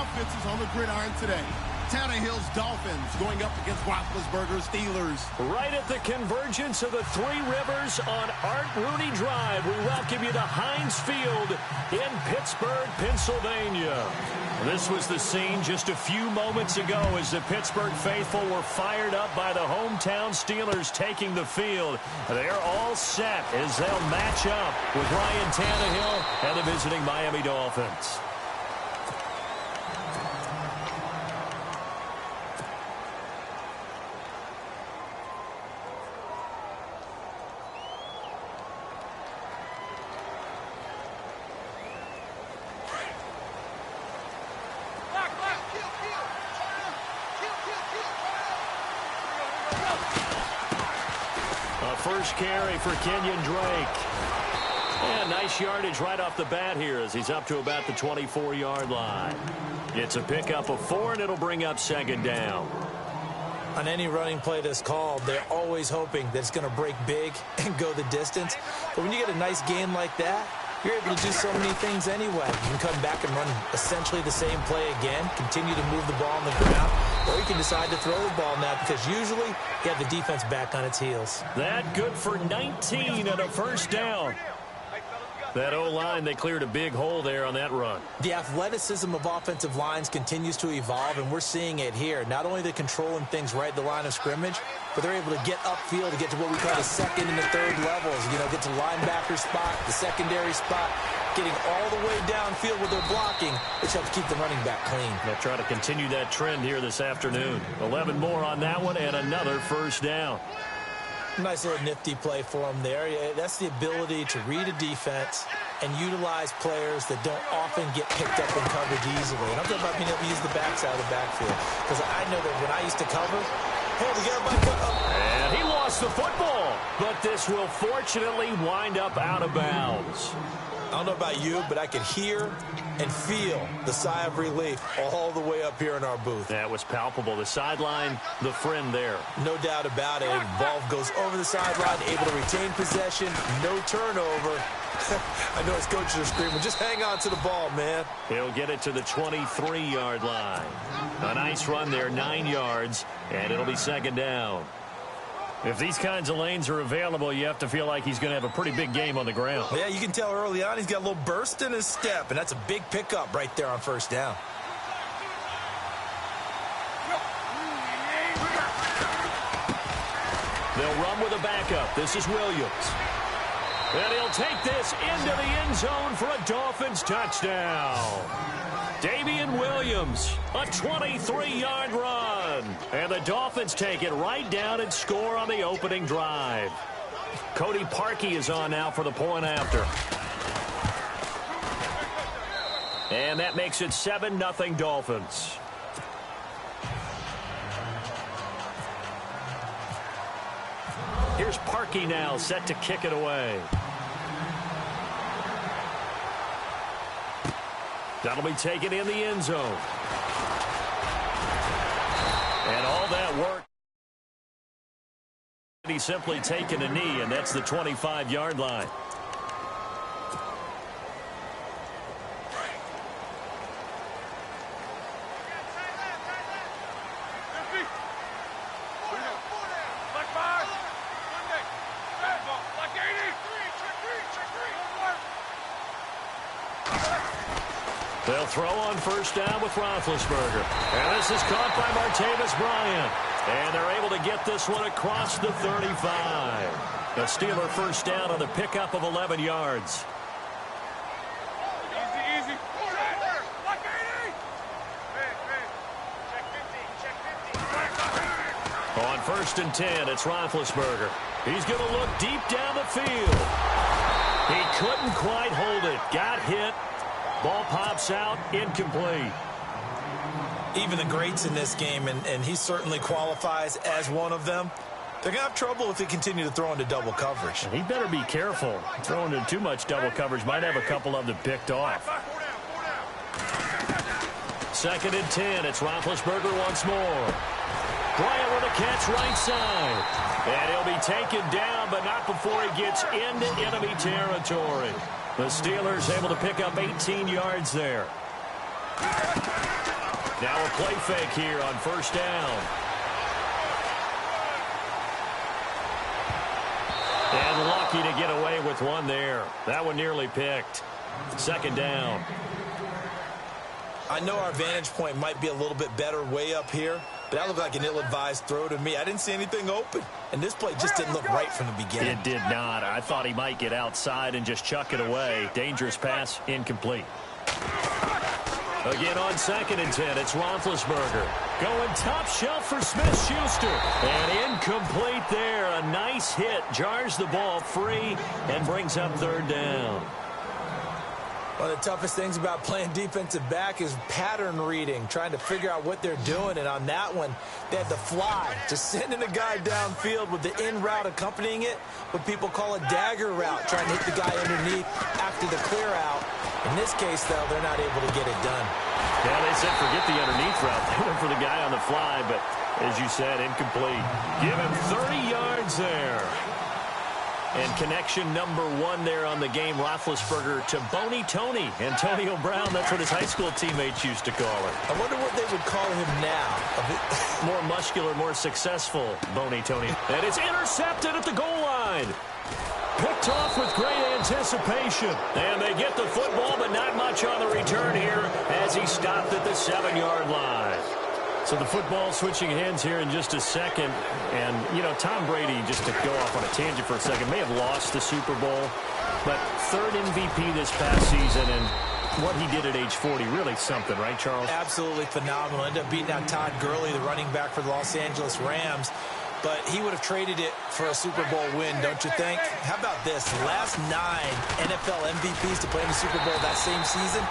offenses on the gridiron today. Tannehill's Dolphins going up against Roethlisberger's Steelers. Right at the convergence of the Three Rivers on Art Rooney Drive, we welcome you to Heinz Field in Pittsburgh, Pennsylvania. This was the scene just a few moments ago as the Pittsburgh faithful were fired up by the hometown Steelers taking the field. They're all set as they'll match up with Ryan Tannehill and the visiting Miami Dolphins. First carry for Kenyon Drake. And nice yardage right off the bat here as he's up to about the 24-yard line. It's a pickup of 4, and it'll bring up second down. On any running play that's called, they're always hoping that it's going to break big and go the distance. But when you get a nice gain like that, you're able to do so many things anyway. You can come back and run essentially the same play again, continue to move the ball on the ground, or you can decide to throw the ball now because usually you have the defense back on its heels. That good for 19 and a first down. That O-line, they cleared a big hole there on that run. The athleticism of offensive lines continues to evolve, and we're seeing it here. Not only they're controlling things right at the line of scrimmage, but they're able to get upfield to get to what we call the second and the third levels. You know, get to linebacker spot, the secondary spot, getting all the way downfield with their blocking, which helps keep the running back clean. They'll try to continue that trend here this afternoon. 11 more on that one and another first down. Nice little nifty play for him there. Yeah, that's the ability to read a defense and utilize players that don't often get picked up in coverage easily. And I'm talking about being able to use the backside of the backfield. Because I know that when I used to cover, hey, we got everybody cover. And he lost the football. But this will fortunately wind up out of bounds. I don't know about you, but I could hear and feel the sigh of relief all the way up here in our booth. That was palpable. The sideline, the friend there. No doubt about it. Ball goes over the sideline, able to retain possession, no turnover. I know his coaches are screaming, just hang on to the ball, man. He'll get it to the 23-yard line. A nice run there, 9 yards, and it'll be second down. If these kinds of lanes are available, you have to feel like he's going to have a pretty big game on the ground. Yeah, you can tell early on he's got a little burst in his step, and that's a big pickup right there on first down. They'll run with a backup. This is Williams. And he'll take this into the end zone for a Dolphins touchdown. Damian Williams, a 23-yard run. And the Dolphins take it right down and score on the opening drive. Cody Parkey is on now for the point after. And that makes it 7-0 Dolphins. Here's Parkey now, set to kick it away. That'll be taken in the end zone. And all that work. He's simply taken a knee, and that's the 25-yard line. They'll throw on first down with Roethlisberger. And this is caught by Martavis Bryant. And they're able to get this one across the 35. A Steeler first down on the pickup of 11 yards. Easy. On first and 10, it's Roethlisberger. He's going to look deep down the field. He couldn't quite hold it. Got hit. Ball pops out, incomplete. Even the greats in this game, and he certainly qualifies as one of them, they're going to have trouble if they continue to throw into double coverage. And he better be careful. Throwing into too much double coverage might have a couple of them picked off. Second and 10, it's Roethlisberger once more. Bryant with a catch right side. And he'll be taken down, but not before he gets into enemy territory. The Steelers able to pick up 18 yards there. Now a play fake here on first down. And lucky to get away with one there. That one nearly picked. Second down. I know our vantage point might be a little bit better way up here, but that looked like an ill-advised throw to me. I didn't see anything open, and this play just didn't look right from the beginning. It did not. I thought he might get outside and just chuck it away. Dangerous pass, incomplete. Again on 2nd and 10, it's Roethlisberger. Going top shelf for Smith-Schuster. And incomplete there. A nice hit. Jars the ball free and brings up 3rd down. One of the toughest things about playing defensive back is pattern reading, trying to figure out what they're doing. And on that one, they had the fly, just sending a guy downfield with the in route accompanying it, what people call a dagger route, trying to hit the guy underneath after the clear out. In this case, though, they're not able to get it done. Yeah, they said forget the underneath route. They went for the guy on the fly, but as you said, incomplete. Give him 30 yards there. And connection number 1 there on the game, Roethlisberger to Boney Tony. Antonio Brown, that's what his high school teammates used to call him. I wonder what they would call him now. More muscular, more successful, Boney Tony. And it's intercepted at the goal line. Picked off with great anticipation. And they get the football, but not much on the return here as he stopped at the 7-yard line. So the football switching hands here in just a second. And, you know, Tom Brady, just to go off on a tangent for a second, may have lost the Super Bowl. But 3rd MVP this past season, and what he did at age 40, really something, right, Charles? Absolutely phenomenal. Ended up beating out Todd Gurley, the running back for the Los Angeles Rams. But he would have traded it for a Super Bowl win, don't you think? How about this? Last 9 NFL MVPs to play in the Super Bowl that same season,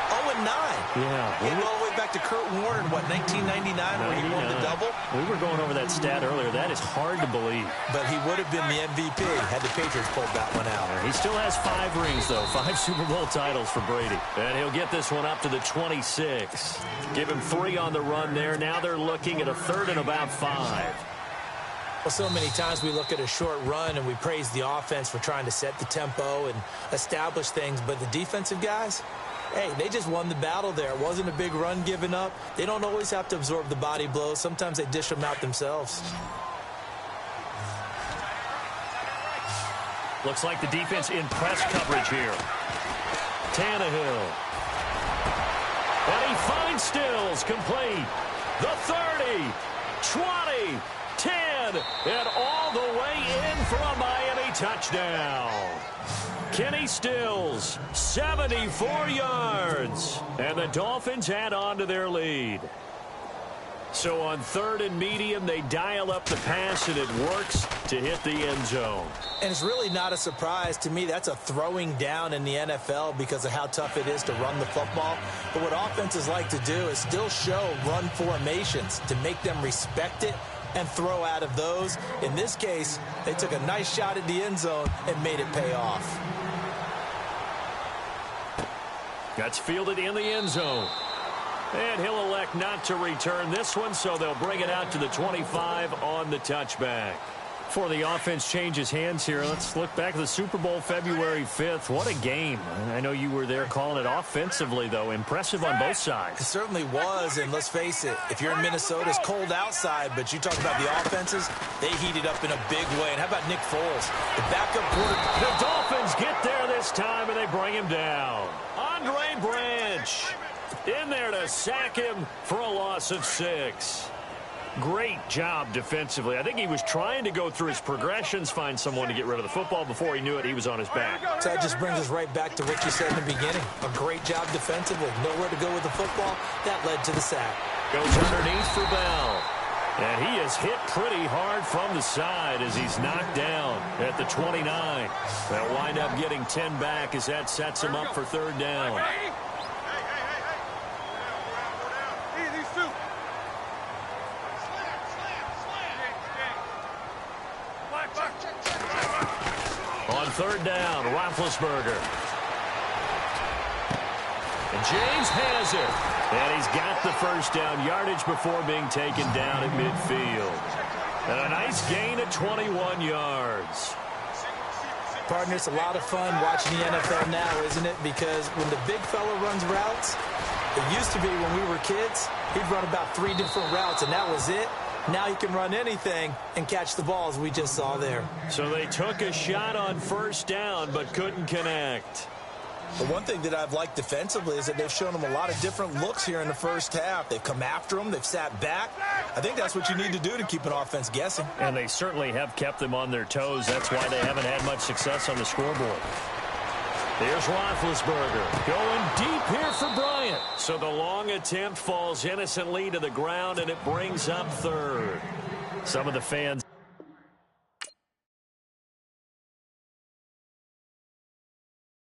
0-9. Yeah. We go all the way back to Kurt Warner in, 1999, where he won the double? We were going over that stat earlier. That is hard to believe. But he would have been the MVP had the Patriots pulled that one out. He still has 5 rings, though. 5 Super Bowl titles for Brady. And he'll get this one up to the 26. Give him 3 on the run there. Now they're looking at a 3rd and about 5. Well, so many times we look at a short run and we praise the offense for trying to set the tempo and establish things, but the defensive guys, hey, they just won the battle there. It wasn't a big run given up. They don't always have to absorb the body blows. Sometimes they dish them out themselves. Looks like the defense in press coverage here. Tannehill. And he finds Stills, complete. The 30, 20, 10, and all the way in for a Miami touchdown. Kenny Stills, 74 yards. And the Dolphins add on to their lead. So on 3rd and medium, they dial up the pass, and it works to hit the end zone. And it's really not a surprise to me. That's a throwing down in the NFL because of how tough it is to run the football. But what offenses like to do is still show run formations to make them respect it and throw out of those. In this case, they took a nice shot at the end zone and made it pay off. That's fielded in the end zone. And he'll elect not to return this one, so they'll bring it out to the 25 on the touchback. Before the offense changes hands here, let's look back at the Super Bowl February 5th. What a game. I know you were there calling it offensively, though. Impressive on both sides. It certainly was, and let's face it, if you're in Minnesota, it's cold outside, but you talk about the offenses, they heated up in a big way. And how about Nick Foles, the backup quarterback? The Dolphins get there this time, and they bring him down. Andre Branch in there to sack him for a loss of 6. Great job defensively. I think he was trying to go through his progressions, find someone to get rid of the football. Before he knew it, he was on his back. So that just brings us right back to what you said in the beginning. A great job defensively. Nowhere to go with the football. That led to the sack. Goes underneath for Bell. And he is hit pretty hard from the side as he's knocked down at the 29. They'll wind up getting 10 back as that sets him up for 3rd down. On 3rd down, Roethlisberger. And James has it. And he's got the 1st down yardage before being taken down at midfield. And a nice gain at 21 yards. Partner, it's a lot of fun watching the NFL now, isn't it? Because when the big fella runs routes, It used to be when we were kids, he'd run about 3 different routes, and that was it. Now he can run anything and catch the ball, as we just saw there. So they took a shot on first down, but couldn't connect. The one thing that I've liked defensively is that they've shown him a lot of different looks here in the first half. They've come after him. They've sat back. I think that's what you need to do to keep an offense guessing. And they certainly have kept them on their toes. That's why they haven't had much success on the scoreboard. There's Roethlisberger going deep here for Bryant. So the long attempt falls innocently to the ground, and it brings up third. Some of the fans